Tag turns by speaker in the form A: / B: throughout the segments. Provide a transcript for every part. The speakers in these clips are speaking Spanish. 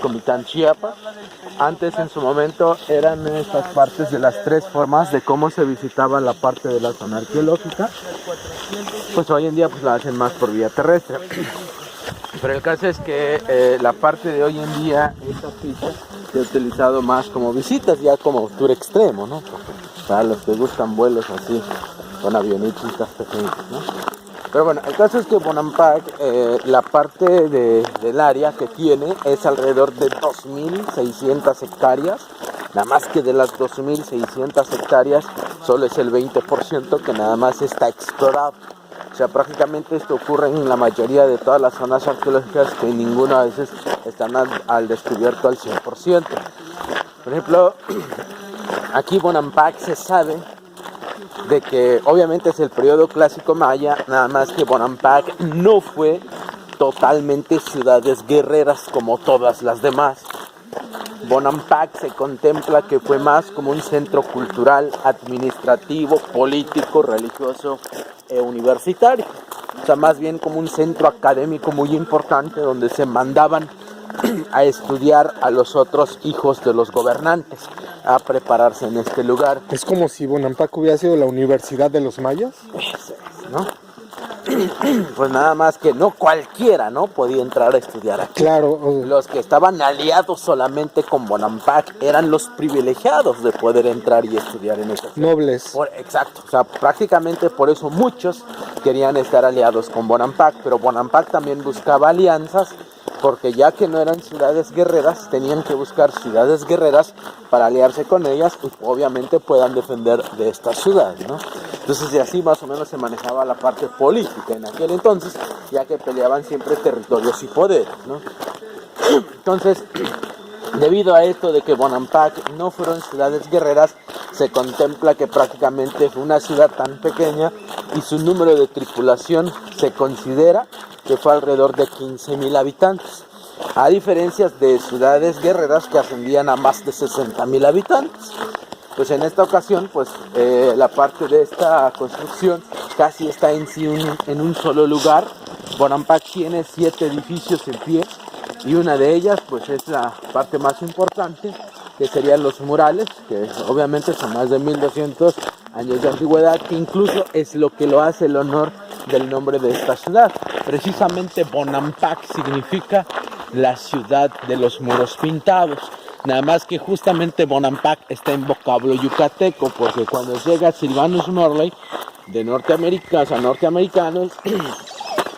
A: Comitán, Chiapas. Antes, en su momento, eran estas partes de las tres formas de cómo se visitaba la parte de la zona arqueológica. Pues hoy en día pues la hacen más por vía terrestre. Pero el caso es que la parte de hoy en día, esta ficha se ha utilizado más como visitas, ya como tour extremo, ¿no? Para los que gustan vuelos así, con avionitos pequeños, ¿no? Pero bueno, el caso es que Bonampak, la parte del área que tiene es alrededor de 2.600 hectáreas. Nada más que de las 2.600 hectáreas, solo es el 20% que nada más está explorado. O sea, prácticamente esto ocurre en la mayoría de todas las zonas arqueológicas, que ninguna a veces están al descubierto al 100%. Por ejemplo, aquí Bonampak se sabe de que obviamente es el periodo clásico maya, nada más que Bonampak no fue totalmente ciudades guerreras como todas las demás. Bonampak se contempla que fue más como un centro cultural, administrativo, político, religioso e universitario. O sea, más bien como un centro académico muy importante donde se mandaban a estudiar a los otros hijos de los gobernantes, a prepararse en este lugar.
B: Es como si Bonampak hubiera sido la universidad de los mayas,
A: ¿no? Pues nada más que no cualquiera, ¿no? Podía entrar a estudiar aquí.
B: Claro.
A: Los que estaban aliados solamente con Bonampak eran los privilegiados de poder entrar y estudiar en esta ciudad.
B: Nobles.
A: Exacto, o sea, prácticamente por eso muchos querían estar aliados con Bonampak, pero Bonampak también buscaba alianzas, porque ya que no eran ciudades guerreras, tenían que buscar ciudades guerreras para aliarse con ellas y obviamente puedan defender de esta ciudad, ¿no? Entonces, y así más o menos se manejaba la parte política en aquel entonces, ya que peleaban siempre territorios y poderes, ¿no? Entonces, debido a esto de que Bonampak no fueron ciudades guerreras, se contempla que prácticamente fue una ciudad tan pequeña y su número de tripulación se considera que fue alrededor de 15,000 habitantes, a diferencia de ciudades guerreras que ascendían a más de 60,000 habitantes. Pues en esta ocasión, pues la parte de esta construcción casi está en sí en un solo lugar. Bonampak tiene 7 edificios en pie y una de ellas pues es la parte más importante, que serían los murales, que obviamente son más de 1.200 años de antigüedad, que incluso es lo que lo hace el honor del nombre de esta ciudad. Precisamente Bonampak significa la ciudad de los muros pintados. Nada más que justamente Bonampak está en vocablo yucateco, porque cuando llega Sylvanus Morley de Norteamérica, o sea, norteamericanos,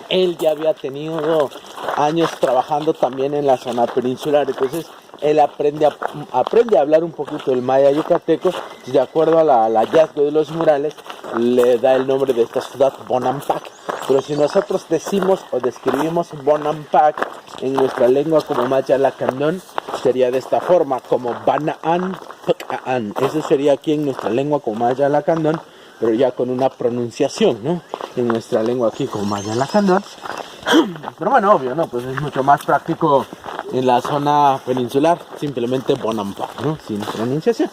A: él ya había tenido años trabajando también en la zona peninsular, entonces él aprende a hablar un poquito el maya yucateco, y de acuerdo al hallazgo de los murales, le da el nombre de esta ciudad, Bonampak. Pero si nosotros decimos o describimos Bonampak en nuestra lengua como maya lacandón, sería de esta forma, como Banaan, Pacaan. Eso sería aquí en nuestra lengua como maya lacandón, pero ya con una pronunciación, ¿no? En nuestra lengua aquí como maya lacandón. Pero bueno, obvio, ¿no? Pues es mucho más práctico en la zona peninsular, simplemente Bonampak, ¿no? Sin pronunciación.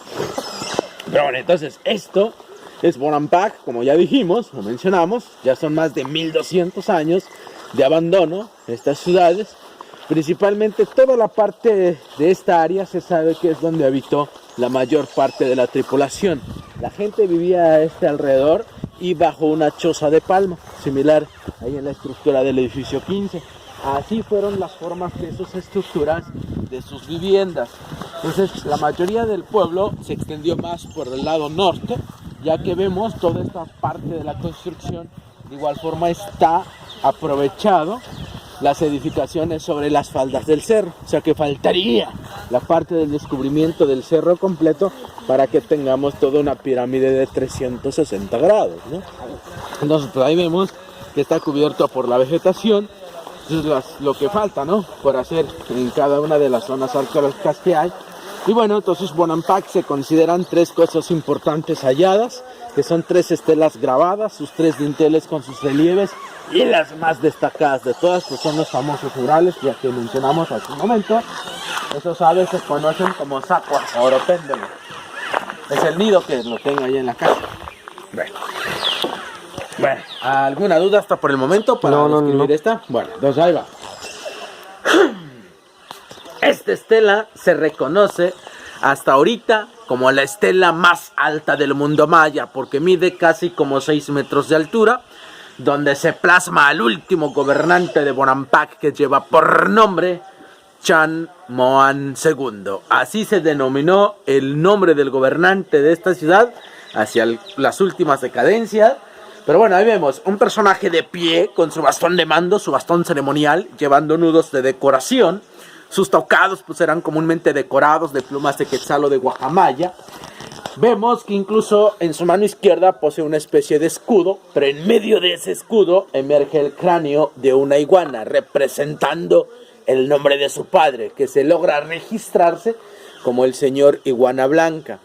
A: Pero bueno, entonces esto es Bonampak, como ya dijimos, lo mencionamos, ya son más de 1.200 años de abandono de estas ciudades. Principalmente toda la parte de esta área se sabe que es donde habitó la mayor parte de la tripulación. La gente vivía a este alrededor y bajo una choza de palma, similar ahí en la estructura del edificio 15. Así fueron las formas de sus estructuras, de sus viviendas. Entonces la mayoría del pueblo se extendió más por el lado norte, ya que vemos toda esta parte de la construcción. De igual forma está aprovechado las edificaciones sobre las faldas del cerro, o sea que faltaría la parte del descubrimiento del cerro completo para que tengamos toda una pirámide de 360 grados, ¿no? Entonces pues ahí vemos que está cubierto por la vegetación. Eso es lo que falta, ¿no? Por hacer en cada una de las zonas arqueológicas que hay. Y bueno, entonces Bonampak se consideran 3 cosas importantes halladas, que son 3 estelas grabadas, sus 3 dinteles con sus relieves, y las más destacadas de todas pues son los famosos murales, ya que mencionamos hace un momento. Esos aves se conocen como sacuas o oropéndolos. Es el nido que lo tengo ahí en la casa. Bueno, ¿alguna duda hasta por el momento para describir esta? Bueno, entonces ahí va. Esta estela se reconoce hasta ahorita como la estela más alta del mundo maya, porque mide casi como 6 metros de altura, donde se plasma al último gobernante de Bonampak, que lleva por nombre Chan Moan II. Así se denominó el nombre del gobernante de esta ciudad hacia las últimas decadencias. Pero bueno, ahí vemos un personaje de pie con su bastón de mando, su bastón ceremonial, llevando nudos de decoración. Sus tocados pues eran comúnmente decorados de plumas de quetzal o de guacamaya. Vemos que incluso en su mano izquierda posee una especie de escudo, pero en medio de ese escudo emerge el cráneo de una iguana, representando el nombre de su padre, que se logra registrarse como el señor Iguana Blanca.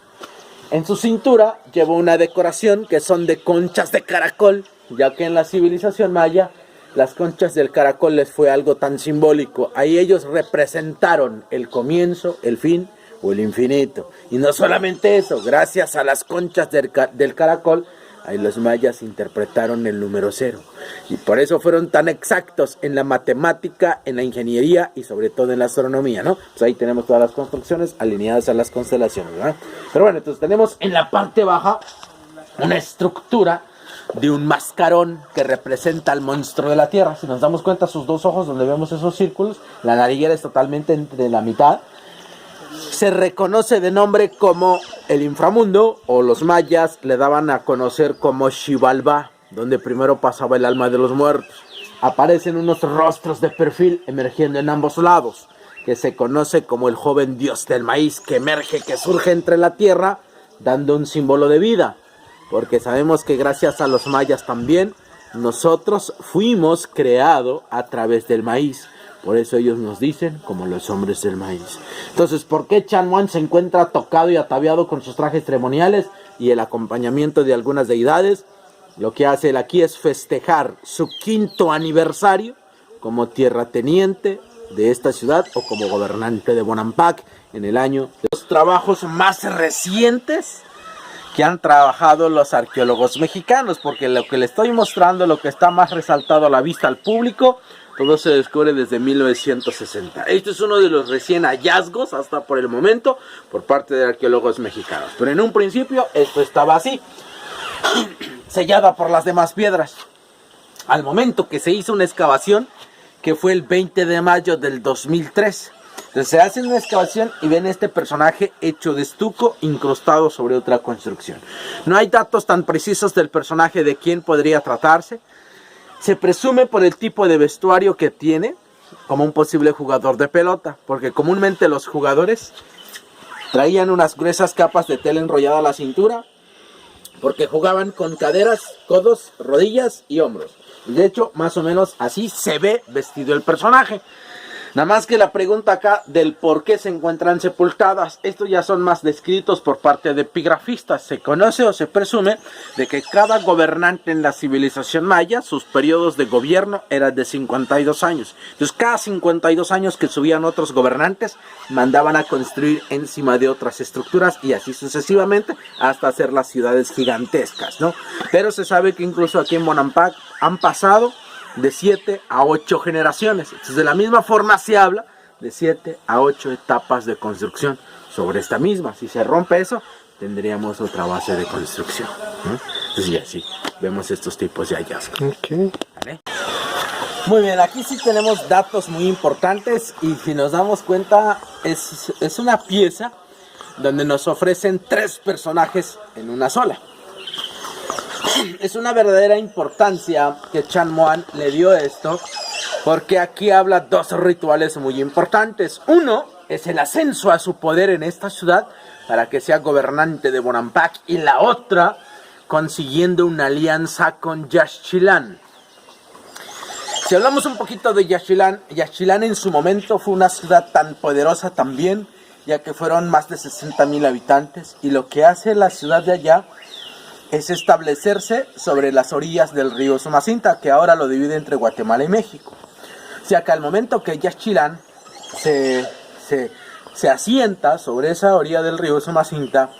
A: En su cintura lleva una decoración que son de conchas de caracol, ya que en la civilización maya las conchas del caracol les fue algo tan simbólico. Ahí ellos representaron el comienzo, el fin o el infinito. Y no solamente eso, gracias a las conchas del caracol, ahí los mayas interpretaron el número 0. Y por eso fueron tan exactos en la matemática, en la ingeniería y sobre todo en la astronomía, ¿no? Pues ahí tenemos todas las construcciones alineadas a las constelaciones, ¿verdad? Pero bueno, entonces tenemos en la parte baja una estructura de un mascarón que representa al monstruo de la tierra. Si nos damos cuenta, sus dos ojos donde vemos esos círculos, la nariguera es totalmente entre la mitad. Se reconoce de nombre como el inframundo, o los mayas le daban a conocer como Xibalbá, donde primero pasaba el alma de los muertos. Aparecen unos rostros de perfil emergiendo en ambos lados, que se conoce como el joven dios del maíz, que emerge, que surge entre la tierra, dando un símbolo de vida. Porque sabemos que gracias a los mayas también, nosotros fuimos creados a través del maíz. Por eso ellos nos dicen como los hombres del maíz. Entonces, ¿por qué Chan Moan se encuentra tocado y ataviado con sus trajes ceremoniales y el acompañamiento de algunas deidades? Lo que hace él aquí es festejar su 5º aniversario como tierrateniente de esta ciudad o como gobernante de Bonampak en el año de los trabajos más recientes que han trabajado los arqueólogos mexicanos, porque lo que le estoy mostrando, lo que está más resaltado a la vista al público, todo se descubre desde 1960. Este es uno de los recién hallazgos, hasta por el momento, por parte de arqueólogos mexicanos. Pero en un principio esto estaba así, sellada por las demás piedras. Al momento que se hizo una excavación, que fue el 20 de mayo del 2003, entonces se hace una excavación y ven este personaje hecho de estuco incrustado sobre otra construcción. No hay datos tan precisos del personaje de quién podría tratarse. Se presume por el tipo de vestuario que tiene como un posible jugador de pelota, porque comúnmente los jugadores traían unas gruesas capas de tela enrollada a la cintura, porque jugaban con caderas, codos, rodillas y hombros. De hecho, más o menos así se ve vestido el personaje. Nada más que la pregunta acá del por qué se encuentran sepultadas, estos ya son más descritos por parte de epigrafistas. Se conoce o se presume de que cada gobernante en la civilización maya, sus periodos de gobierno eran de 52 años. Entonces cada 52 años que subían otros gobernantes, mandaban a construir encima de otras estructuras y así sucesivamente hasta hacer las ciudades gigantescas, ¿no? Pero se sabe que incluso aquí en Bonampak han pasado de 7 a 8 generaciones. Entonces de la misma forma se habla de 7 a 8 etapas de construcción sobre esta misma. Si se rompe eso, tendríamos otra base de construcción, ¿no? Entonces ya sí, vemos estos tipos de hallazgos.
B: Okay.
A: ¿Vale? Muy bien, aquí sí tenemos datos muy importantes y si nos damos cuenta es una pieza donde nos ofrecen 3 personajes en una sola. Es una verdadera importancia que Chan Moan le dio esto, porque aquí habla 2 rituales muy importantes. Uno es el ascenso a su poder en esta ciudad para que sea gobernante de Bonampak, y la otra consiguiendo una alianza con Yaxchilán. Si hablamos un poquito de Yaxchilán, Yaxchilán en su momento fue una ciudad tan poderosa también, ya que fueron más de 60,000 habitantes, y lo que hace la ciudad de allá es establecerse sobre las orillas del río Sumacinta, que ahora lo divide entre Guatemala y México. O sea que al momento que Yaxchilán se asienta sobre esa orilla del río Sumacinta,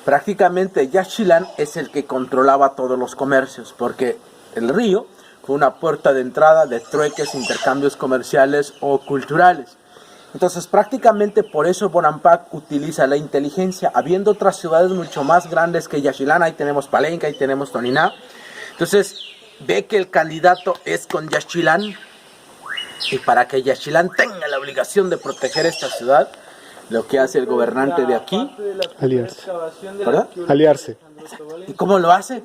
A: prácticamente Yaxchilán es el que controlaba todos los comercios, porque el río fue una puerta de entrada de trueques, intercambios comerciales o culturales. Entonces prácticamente por eso Bonampak utiliza la inteligencia, habiendo otras ciudades mucho más grandes que Yaxchilán. Ahí tenemos Palenque, ahí tenemos Toniná. Entonces ve que el candidato es con Yaxchilán, y para que Yaxchilán tenga la obligación de proteger esta ciudad, lo que hace el gobernante de aquí,
B: aliarse.
A: ¿verdad?
B: Aliarse.
A: ¿Y cómo lo hace?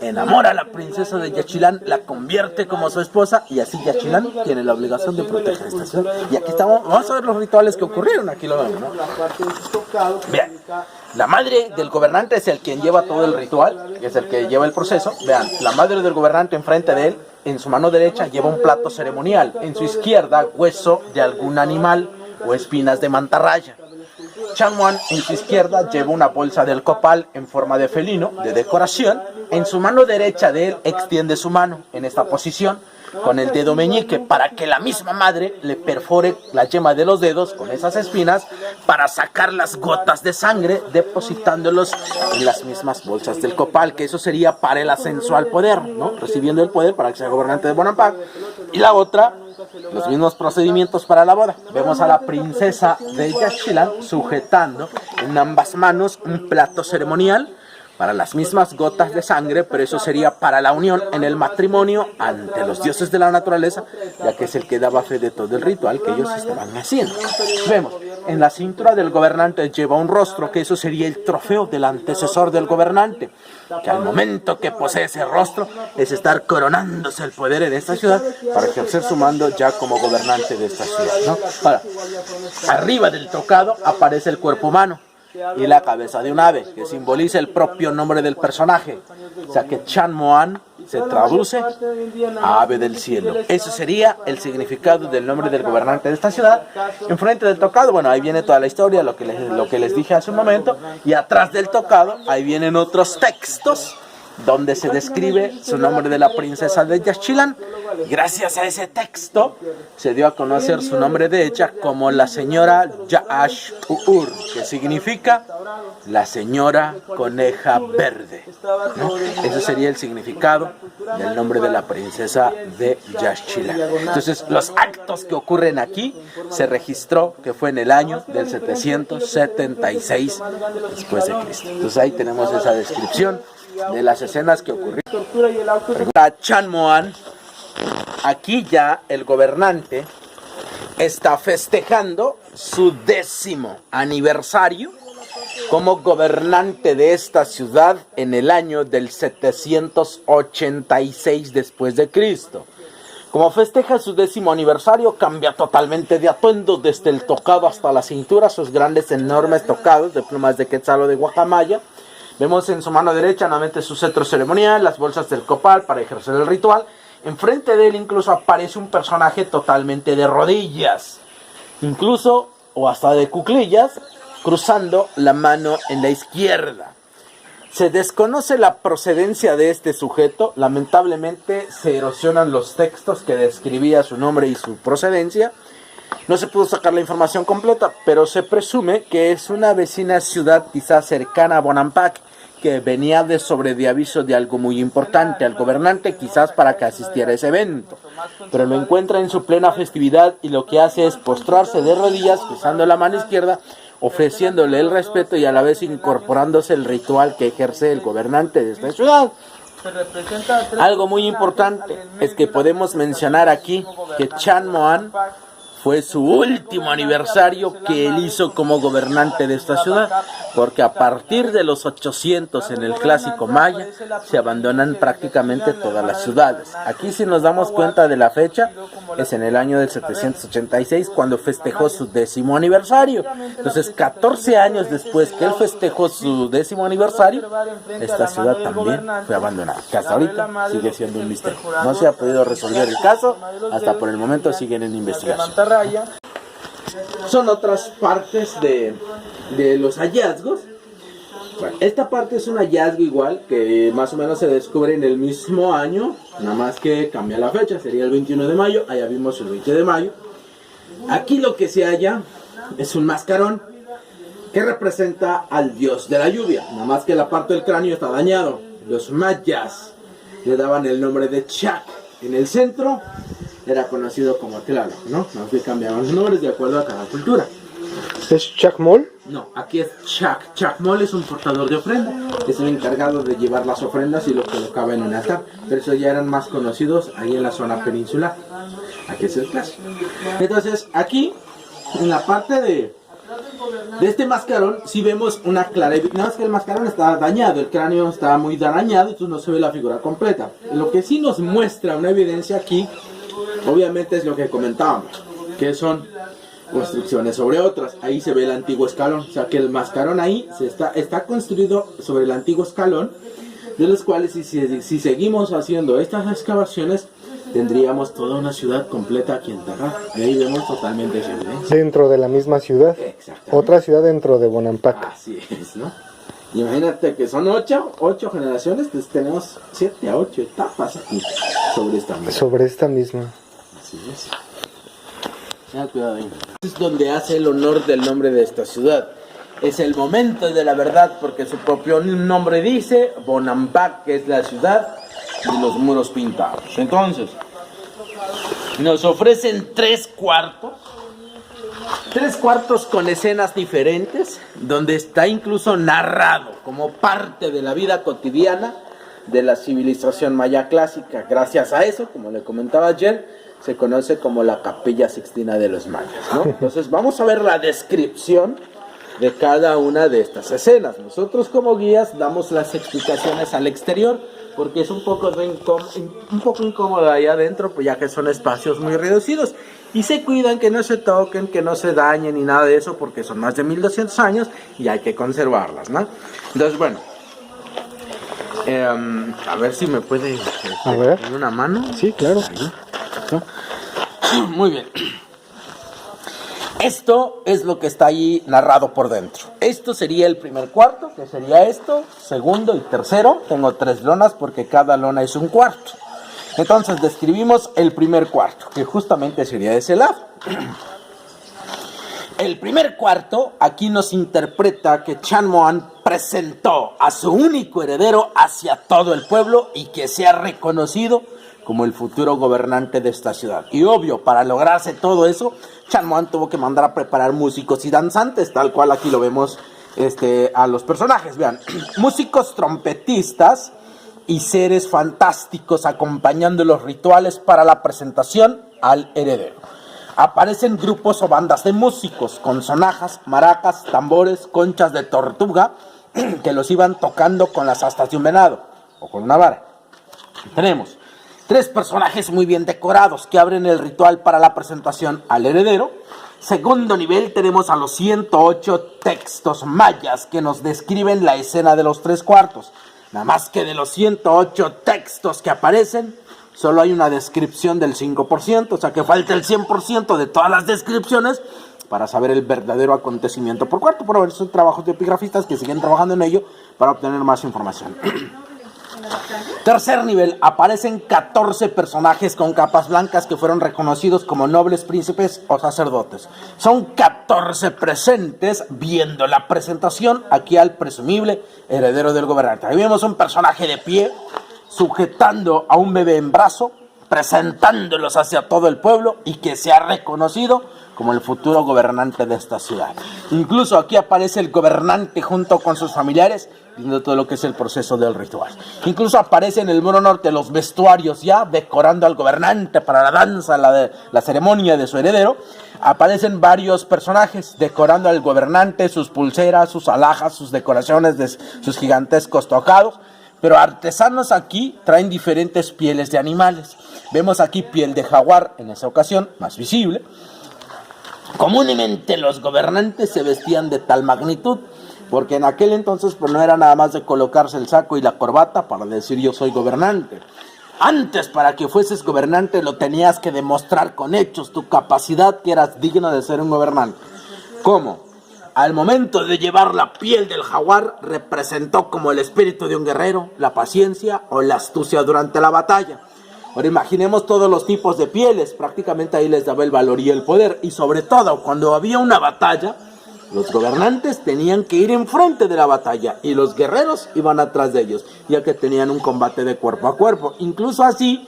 A: Enamora a la princesa de Yaxchilán, la convierte como su esposa, y así Yaxchilán tiene la obligación de proteger esta ciudad. Y aquí estamos, vamos a ver los rituales que ocurrieron, aquí lo vemos, ¿no? Vean, la madre del gobernante es el quien lleva todo el ritual, es el que lleva el proceso. Vean, la madre del gobernante enfrente de él, en su mano derecha lleva un plato ceremonial, en su izquierda hueso de algún animal o espinas de mantarraya. Chan Muan en su izquierda lleva una bolsa del copal en forma de felino, de decoración. En su mano derecha de él extiende su mano en esta posición con el dedo meñique para que la misma madre le perfore la yema de los dedos con esas espinas para sacar las gotas de sangre depositándolos en las mismas bolsas del copal, que eso sería para el ascenso al poder, ¿no? Recibiendo el poder para que sea gobernante de Bonampak. Y la otra, los mismos procedimientos para la boda. Vemos a la princesa de Yaxchilán sujetando en ambas manos un plato ceremonial para las mismas gotas de sangre, pero eso sería para la unión en el matrimonio ante los dioses de la naturaleza, ya que es el que daba fe de todo el ritual que ellos estaban haciendo. Vemos, en la cintura del gobernante lleva un rostro, que eso sería el trofeo del antecesor del gobernante, que al momento que posee ese rostro es estar coronándose el poder en esta ciudad para ejercer su mando ya como gobernante de esta ciudad, ¿no? Ahora, arriba del tocado aparece el cuerpo humano y la cabeza de un ave, que simboliza el propio nombre del personaje. O sea que Chan Muan se traduce a ave del cielo. Eso sería el significado del nombre del gobernante de esta ciudad. Enfrente del tocado, bueno, ahí viene toda la historia, lo que les dije hace un momento. Y atrás del tocado, ahí vienen otros textos donde se describe su nombre de la princesa de Yaxchilán. Gracias a ese texto se dio a conocer su nombre de ella como la señora Yaash-Uur, que significa la señora coneja verde, ¿no? Ese sería el significado del nombre de la princesa de Yaxchilán. Entonces, los actos que ocurren aquí se registró que fue en el año del 776 después de Cristo. Entonces ahí tenemos esa descripción de las escenas que ocurrieron. A Chan Muan, aquí ya el gobernante está festejando su 10º aniversario como gobernante de esta ciudad en el año del 786 después de Cristo. Como festeja su 10º aniversario, cambia totalmente de atuendo, desde el tocado hasta la cintura, sus grandes enormes tocados de plumas de quetzal o de guacamaya. Vemos en su mano derecha nuevamente su cetro ceremonial, las bolsas del copal para ejercer el ritual. Enfrente de él incluso aparece un personaje totalmente de rodillas, incluso o hasta de cuclillas, cruzando la mano en la izquierda. Se desconoce la procedencia de este sujeto, lamentablemente se erosionan los textos que describía su nombre y su procedencia. No se pudo sacar la información completa, pero se presume que es una vecina ciudad quizás cercana a Bonampak, que venía de aviso de algo muy importante al gobernante, quizás para que asistiera a ese evento. Pero lo encuentra en su plena festividad y lo que hace es postrarse de rodillas, cruzando la mano izquierda, ofreciéndole el respeto y a la vez incorporándose el ritual que ejerce el gobernante de esta ciudad. Algo muy importante es que podemos mencionar aquí que Chan Muan fue su último aniversario que él hizo como gobernante de esta ciudad, porque a partir de los 800 en el clásico maya se abandonan prácticamente todas las ciudades. Aquí, si nos damos cuenta de la fecha, es en el año del 786 cuando festejó su 10º aniversario. Entonces 14 años después que él festejó su 10º aniversario, esta ciudad también fue abandonada, que hasta ahorita sigue siendo un misterio. No se ha podido resolver el caso, hasta por el momento siguen en investigación. Son otras partes de los hallazgos. Bueno, esta parte es un hallazgo igual, que más o menos se descubre en el mismo año, nada más que cambia la fecha, sería el 21 de mayo, allá vimos el 20 de mayo. Aquí lo que se halla es un mascarón que representa al dios de la lluvia, nada más que la parte del cráneo está dañado. Los mayas le daban el nombre de Chak. En el centro era conocido como Tlaloc, ¿no? Más que cambiaban los nombres de acuerdo a cada cultura.
B: ¿Es Chacmol?
A: No, aquí es Chac. Chacmol es un portador de ofrenda, es el encargado de llevar las ofrendas y lo colocaba en un altar. Pero eso ya eran más conocidos ahí en la zona peninsular. Aquí es el caso. Entonces, aquí, en la parte de este mascarón, sí vemos una clara evidencia. Nada más que el mascarón está dañado, el cráneo está muy dañado, entonces no se ve la figura completa. Lo que sí nos muestra una evidencia aquí, obviamente es lo que comentábamos, que son construcciones sobre otras. Ahí se ve el antiguo escalón, o sea que el mascarón ahí está construido sobre el antiguo escalón, de los cuales si seguimos haciendo estas excavaciones, tendríamos toda una ciudad completa aquí enterrada. Y ahí vemos totalmente esa evidencia.
B: Dentro de la misma ciudad.
A: Exactamente.
B: Otra ciudad dentro de Bonampak.
A: Así es, ¿no? Imagínate que son 8 generaciones, pues tenemos 7 a 8 etapas aquí sobre esta misma.
B: Sobre esta misma.
A: Así es. Tenga cuidado ahí. Es donde hace el honor del nombre de esta ciudad. Es el momento de la verdad, porque su propio nombre dice Bonampak, que es la ciudad de los muros pintados. Entonces, nos ofrecen 3 cuartos. 3 cuartos con escenas diferentes, donde está incluso narrado como parte de la vida cotidiana de la civilización maya clásica. Gracias a eso, como le comentaba ayer, se conoce como la Capilla Sixtina de los mayas, ¿no? Entonces vamos a ver la descripción de cada una de estas escenas. Nosotros como guías damos las explicaciones al exterior, porque es un poco incómodo ahí adentro, pues ya que son espacios muy reducidos. Y se cuidan que no se toquen, que no se dañen ni nada de eso, porque son más de 1200 años y hay que conservarlas, ¿no? Entonces, bueno, a ver si me puede
B: ver.
A: en una mano.
B: Sí, claro.
A: Ahí. Muy bien. Esto es lo que está ahí narrado por dentro. Esto sería el primer cuarto, que sería esto, segundo y tercero. Tengo 3 lonas porque cada lona es un cuarto. Entonces describimos el primer cuarto, que justamente sería de ese lado. El primer cuarto aquí nos interpreta que Chan Moan presentó a su único heredero hacia todo el pueblo y que sea reconocido como el futuro gobernante de esta ciudad. Y obvio, para lograrse todo eso, Chan Moan tuvo que mandar a preparar músicos y danzantes, tal cual aquí lo vemos a los personajes. Vean, músicos trompetistas y seres fantásticos acompañando los rituales para la presentación al heredero. Aparecen grupos o bandas de músicos con sonajas, maracas, tambores, conchas de tortuga que los iban tocando con las astas de un venado o con una vara. Tenemos 3 personajes muy bien decorados que abren el ritual para la presentación al heredero. Segundo nivel tenemos a los 108 textos mayas que nos describen la escena de los 3 cuartos. Nada más que de los 108 textos que aparecen, solo hay una descripción del 5%, o sea que falta el 100% de todas las descripciones para saber el verdadero acontecimiento por cuarto. Por ver, son trabajos de epigrafistas que siguen trabajando en ello para obtener más información. Tercer nivel, aparecen 14 personajes con capas blancas que fueron reconocidos como nobles, príncipes o sacerdotes. Son 14 presentes viendo la presentación aquí al presumible heredero del gobernante. Ahí vemos un personaje de pie, sujetando a un bebé en brazo, presentándolos hacia todo el pueblo y que se ha reconocido como el futuro gobernante de esta ciudad. Incluso aquí aparece el gobernante junto con sus familiares, viendo todo lo que es el proceso del ritual. Incluso aparece en el muro norte los vestuarios ya decorando al gobernante para la danza, la ceremonia de su heredero. Aparecen varios personajes decorando al gobernante, sus pulseras, sus alhajas, sus decoraciones de sus gigantescos tocados. Pero artesanos aquí traen diferentes pieles de animales. Vemos aquí piel de jaguar en esa ocasión, más visible. Comúnmente los gobernantes se vestían de tal magnitud, porque en aquel entonces pues no era nada más de colocarse el saco y la corbata para decir yo soy gobernante. Antes, para que fueses gobernante, lo tenías que demostrar con hechos, tu capacidad, que eras digno de ser un gobernante. ¿Cómo? Al momento de llevar la piel del jaguar, representó como el espíritu de un guerrero, la paciencia o la astucia durante la batalla. Ahora imaginemos todos los tipos de pieles, prácticamente ahí les daba el valor y el poder. Y sobre todo, cuando había una batalla, los gobernantes tenían que ir enfrente de la batalla y los guerreros iban atrás de ellos, ya que tenían un combate de cuerpo a cuerpo. Incluso así,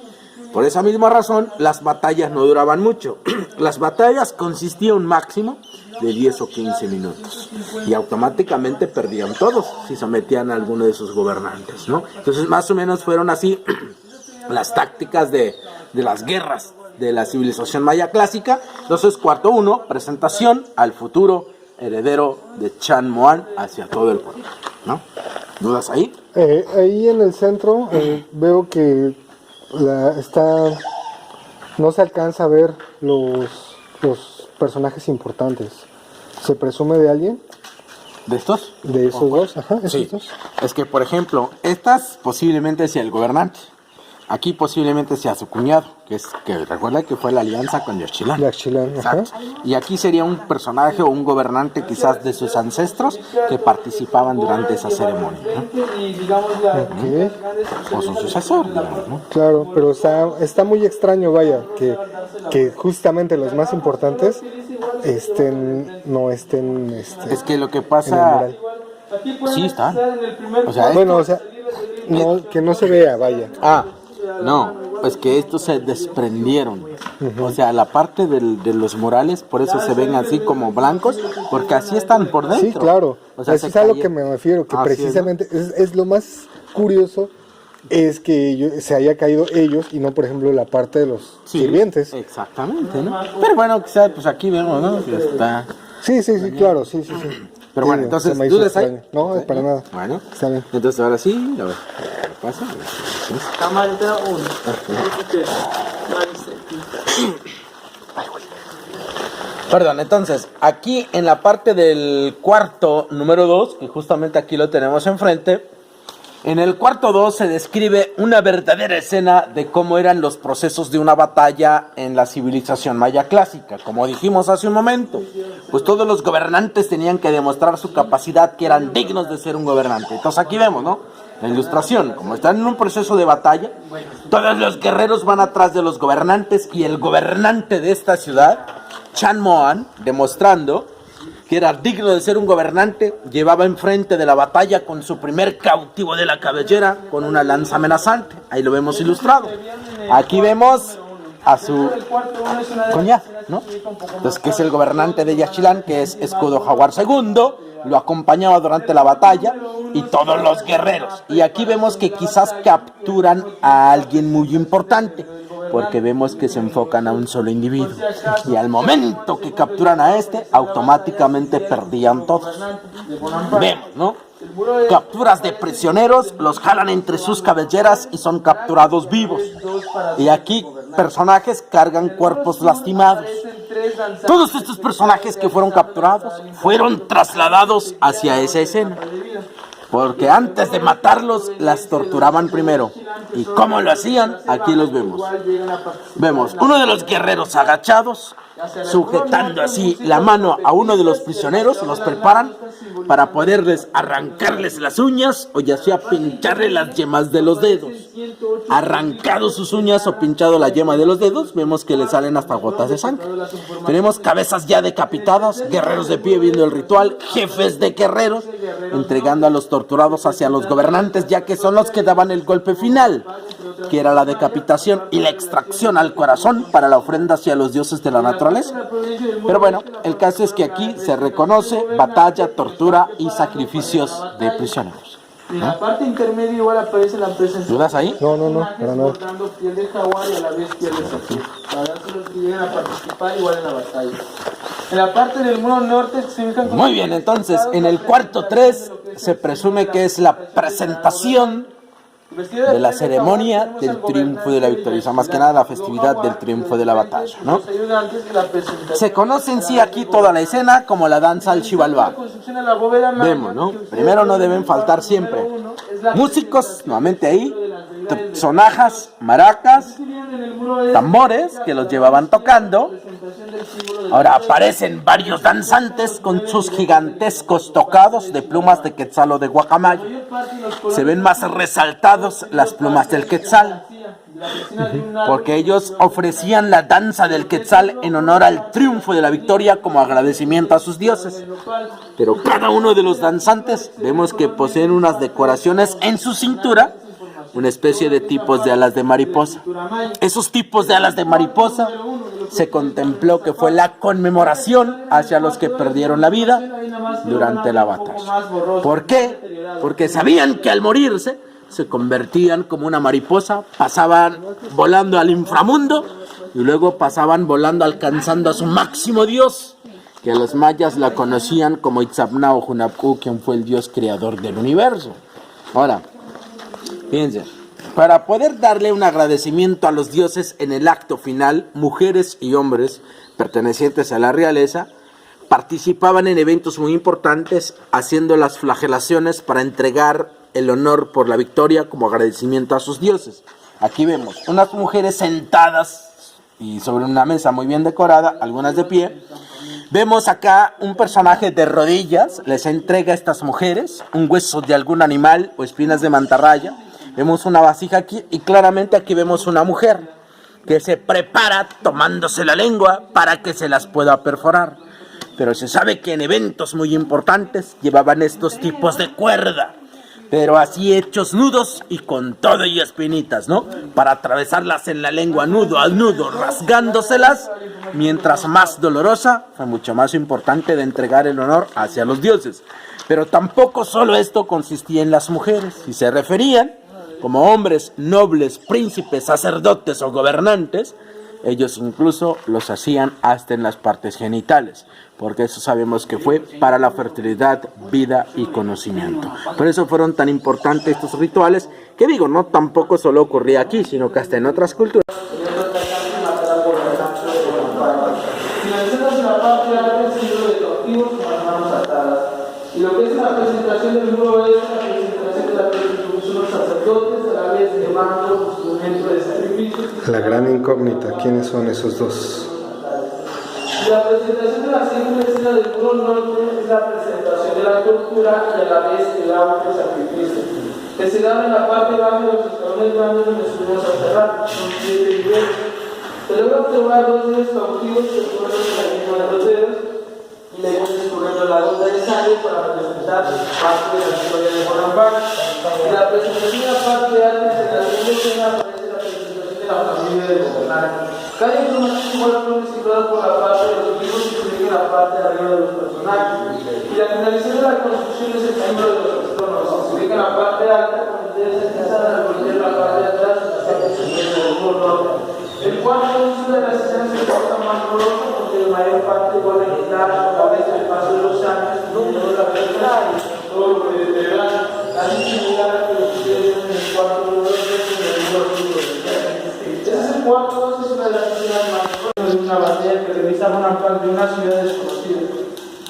A: Por esa misma razón, las batallas no duraban mucho. Las batallas consistían un máximo de 10 o 15 minutos. Y automáticamente perdían todos si sometían a alguno de sus gobernantes, ¿no? Entonces, más o menos fueron así las tácticas de las guerras de la civilización maya clásica. Entonces, cuarto 1, presentación al futuro heredero de Chan Moan hacia todo el pueblo, ¿no? ¿Dudas ahí?
B: Ahí en el centro veo que no se alcanza a ver los personajes importantes. ¿Se presume de alguien?
A: ¿De estos?
B: De esos dos, ajá, esos
A: Sí.
B: dos.
A: Es que, por ejemplo, estas posiblemente sea el gobernante. Aquí posiblemente sea su cuñado, que recuerda que fue la alianza con Yaxchilán.
B: Yaxchilán, ajá.
A: Exacto. Y aquí sería un personaje o un gobernante quizás de sus ancestros que participaban durante esa ceremonia, ¿no?
B: Ok.
A: O su sucesor, digamos, ¿no?
B: Claro, pero está muy extraño, vaya, que justamente los más importantes no estén
A: Es que lo que
B: en el
A: pasa...
B: mural.
A: Sí, está. O sea,
B: Bueno, o sea, que no se vea, vaya.
A: no, pues que estos se desprendieron. O sea, la parte de los murales, por eso se ven así como blancos, porque así están por dentro.
B: Sí, claro.
A: O sea,
B: Eso es a lo que me refiero, que precisamente es lo más curioso, es que se haya caído ellos y no, por ejemplo, la parte de los sirvientes.
A: Exactamente, ¿no? Pero bueno, quizás pues aquí vemos, ¿no? Que está...
B: Sí, claro, sí.
A: Pero bueno,
B: Sí,
A: entonces,
B: se me hizo
A: ¿dudas ahí?
B: extraño. No, para nada.
A: Bueno,
B: Está bien.
A: entonces ahora sí, a ver, ¿qué pasa? Perdón, entonces, aquí en la parte del cuarto número 2, que justamente aquí lo tenemos enfrente, en el cuarto 2 se describe una verdadera escena de cómo eran los procesos de una batalla en la civilización maya clásica. Como dijimos hace un momento, pues todos los gobernantes tenían que demostrar su capacidad, que eran dignos de ser un gobernante. Entonces aquí vemos, ¿no? La ilustración, como están en un proceso de batalla, todos los guerreros van atrás de los gobernantes y el gobernante de esta ciudad, Chan Moan, demostrando que era digno de ser un gobernante, llevaba enfrente de la batalla con su primer cautivo de la cabellera, con una lanza amenazante. Ahí lo vemos ilustrado. Aquí vemos a su cuñado, ¿no? Entonces, que es el gobernante de Yaxchilán, que es Escudo Jaguar II, lo acompañaba durante la batalla, y todos los guerreros. Y aquí vemos que quizás capturan a alguien muy importante, porque vemos que se enfocan a un solo individuo. Y al momento que capturan a este, automáticamente perdían todos. Vemos, ¿no? Capturas de prisioneros, los jalan entre sus cabelleras y son capturados vivos. Y aquí personajes cargan cuerpos lastimados. Todos estos personajes que fueron capturados fueron trasladados hacia esa escena, porque antes de matarlos las torturaban primero. ¿Y cómo lo hacían? Aquí los vemos. Vemos uno de los guerreros agachados, sujetando así la mano a uno de los prisioneros, los preparan para poderles arrancarles las uñas o ya sea pincharle las yemas de los dedos. Arrancado sus uñas o pinchado la yema de los dedos, vemos que le salen hasta gotas de sangre. Tenemos cabezas ya decapitadas, guerreros de pie viendo el ritual, jefes de guerreros entregando a los torturados hacia los gobernantes, ya que son los que daban el golpe final, que era la decapitación y la extracción al corazón para la ofrenda hacia los dioses de la naturaleza. Pero bueno, el caso es que aquí se reconoce batalla, tortura y sacrificios de prisioneros.
C: En la parte intermedia igual aparece la presencia.
A: ¿Dudas ahí?
B: No, para nada.
C: Cortando piel de jaguar y a la vez piel de serpiente, para dárselos que lleguen a participar igual en la batalla. En la parte del muro norte se ubican como...
A: Muy bien, entonces en el cuarto 3 se presume que es la presentación de la ceremonia del triunfo de la victoria, o sea, más que nada la festividad del triunfo de la batalla, ¿no? Se conoce en sí aquí toda la escena como la danza al Xibalbá. Vemos, ¿no? Primero no deben faltar siempre músicos, nuevamente ahí, sonajas, maracas, tambores que los llevaban tocando. Ahora aparecen varios danzantes con sus gigantescos tocados de plumas de quetzal o de guacamayo. Se ven más resaltados las plumas del quetzal, porque ellos ofrecían la danza del quetzal en honor al triunfo de la victoria como agradecimiento a sus dioses. Pero cada uno de los danzantes vemos que poseen unas decoraciones en su cintura una especie de tipos de alas de mariposa. Esos tipos de alas de mariposa se contempló que fue la conmemoración hacia los que perdieron la vida durante la batalla. ¿Por qué? Porque sabían que al morirse se convertían como una mariposa, pasaban volando al inframundo y luego pasaban volando alcanzando a su máximo dios, que los mayas la conocían como Itzapnao Hunapku, quien fue el dios creador del universo. Ahora, fíjense, para poder darle un agradecimiento a los dioses en el acto final, mujeres y hombres pertenecientes a la realeza participaban en eventos muy importantes, haciendo las flagelaciones para entregar el honor por la victoria como agradecimiento a sus dioses. Aquí vemos unas mujeres sentadas y sobre una mesa muy bien decorada, algunas de pie. Vemos acá un personaje de rodillas, les entrega a estas mujeres un hueso de algún animal o espinas de mantarraya. Vemos una vasija aquí y claramente aquí vemos una mujer que se prepara tomándose la lengua para que se las pueda perforar. Pero se sabe que en eventos muy importantes llevaban estos tipos de cuerda, pero así hechos nudos y con todo y espinitas, ¿no? Para atravesarlas en la lengua nudo a nudo, rasgándoselas, mientras más dolorosa, fue mucho más importante de entregar el honor hacia los dioses. Pero tampoco solo esto consistía en las mujeres, si se referían como hombres nobles, príncipes, sacerdotes o gobernantes, ellos incluso los hacían hasta en las partes genitales, porque eso sabemos que fue para la fertilidad, vida y conocimiento. Por eso fueron tan importantes estos rituales, que digo, no tampoco solo ocurría aquí, sino que hasta en otras culturas.
C: Y lo que es la presentación del muro es la presentación de la constitución de los sacerdotes, a la vez llevando instrumento de sacrificio.
B: La gran incógnita, ¿quiénes son esos dos?
C: La presentación de la segunda escena del muro norte es la presentación de la tortura y a la vez el autosacrificio, que se da en la parte baja de los escalones grandes donde subimos a cerrar, son 7 niveles. Se logra observar 2 dedos cautivos que corren por la línea de los dedos, y le hemos escurriendo la gota de sangre para representar parte de la historia de Bonapar. En la presentación de la parte de arte de la segunda escena aparece la presentación de la familia de gobernante. Cada información igual fue situada por la parte de los libros y se sigue la parte de arriba de los personajes. Y la finalización de la construcción es el miembro de los astrónomos. Se ubica en la parte alta, cuando ustedes empiezan a volver la parte de atrás hasta que se llega el muro norte. El cuarto es una de las escenas que está más dolorosa porque la mayor parte igual a quitar a veces el paso de los años, no la verdad y todo lo que deterioran. Así similar a que lo que ustedes ven en el cuarto de los en el libro. Ese cuarto es una de las escenas más fuertes de una batalla que realiza Bonaparte de una ciudad desconocida.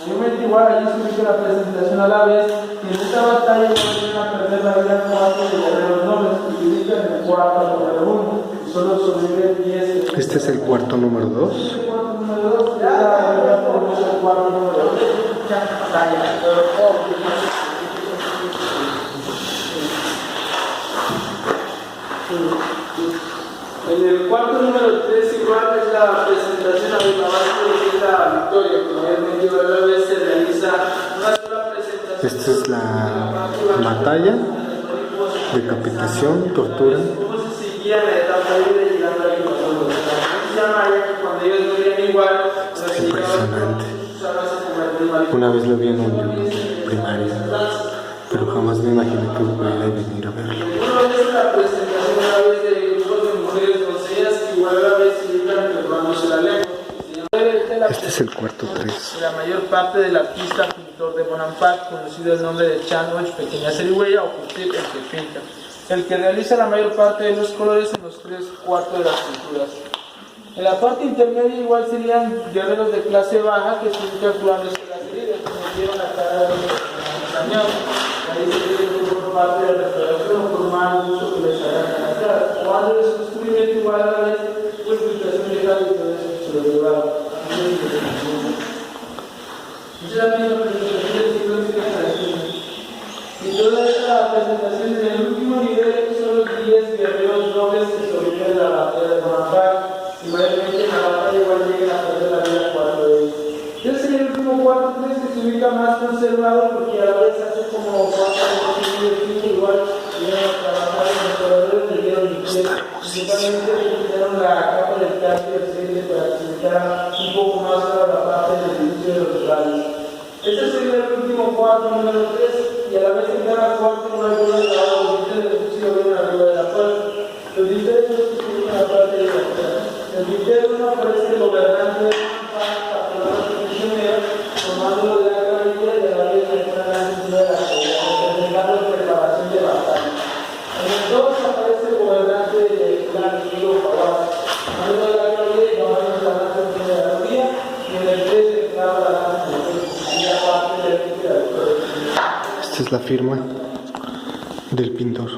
C: Mayormente igual allí se ubica la presentación a la vez y en esta batalla vuelven a perder la vida 4 de guerreros nobles y ubican en el cuarto número 1. Solo sobreviven 10.
B: Este es el cuarto número 2.
C: El cuarto número 2, el cuarto número 2. En el cuarto número 3 igual es la presentación a la base de lo que es la victoria, que obviamente a vez se realiza una sola presentación.
B: Esta es la batalla, decapitación, tortura.
C: Y a la etapa libre llegando a la invasión de los mayas, cuando ellos no veían igual,
B: es impresionante. Una vez lo vi en un primaria, pero jamás me imaginé que pudiera venir a verlo.
C: Una vez la presentación a la vez de grupos de mujeres doncellas que igual a la vez se dedican perforándose la lengua.
B: Este es el cuarto 3.
C: La mayor parte del artista pintor de Bonaparte, conocido el nombre de Chanwich, pequeña cerigüeya o Kutip, el que pinta. El que realiza la mayor parte de los colores en los 3/4 de las pinturas. En la parte intermedia igual serían guerreros de clase baja que siguen calculándose las heridas, que metieron la cara de los dañados. Ahí se tiene por parte de la restauración o por mal uso que les hagan a la cara. Cuando es descubrimiento igual a la vez, purificación de cara y todo eso se lo llevaba. Es la misma presentación del siglo XIX. Y toda esta presentación en el último nivel son los 10 guerreros nobles que sobreviven a la batalla de Bonaparte. Y mayormente en la batalla igual llegan a perder la vida 4 de ellos. Este sería el último cuarto 3 que se ubica más conservado porque a la vez hace como 4 años igual y vinieron a trabajar en los corredores le dieron inglés. Principalmente utilizaron la capa del casco del aceite para que se quedara un poco más clara la parte del inicio de los rayos. Este sería el último cuarto, número 3, y a la vez en cada cuarto no hay rueda de la agua, los dinteles sí lo ven arriba de la puerta. Los dinteles no se ven en la parte de la puerta. En el dintero no aparece el gobernante patronal prisionero, tomándolo de la cabellera y a la vez de una gran cintura de la cabellera, representando preparación de batalla. En el 2 aparece el gobernante de la antigua Palacio, tomando de la cabellera y tomando la lanza de la rodilla, y en el 3 se clava la lanza de la
B: Esta es la firma del pintor.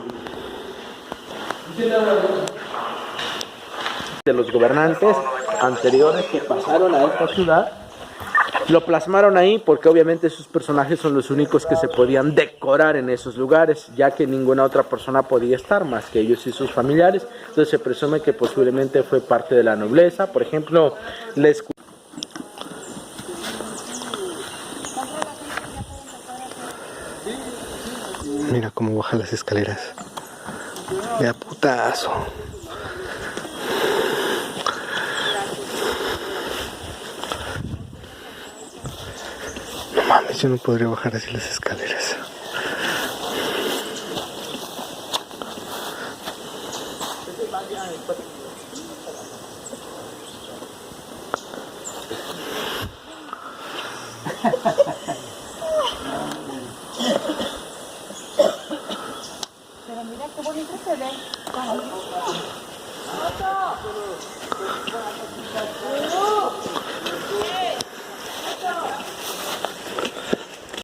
A: De los gobernantes anteriores que pasaron a esta ciudad, lo plasmaron ahí porque obviamente sus personajes son los únicos que se podían decorar en esos lugares, ya que ninguna otra persona podía estar más que ellos y sus familiares. Entonces se presume que posiblemente fue parte de la nobleza. Por ejemplo,
B: mira cómo baja las escaleras. De a putazo. No mames, yo no podría bajar así las escaleras.
D: Pero mira qué bonito se ve.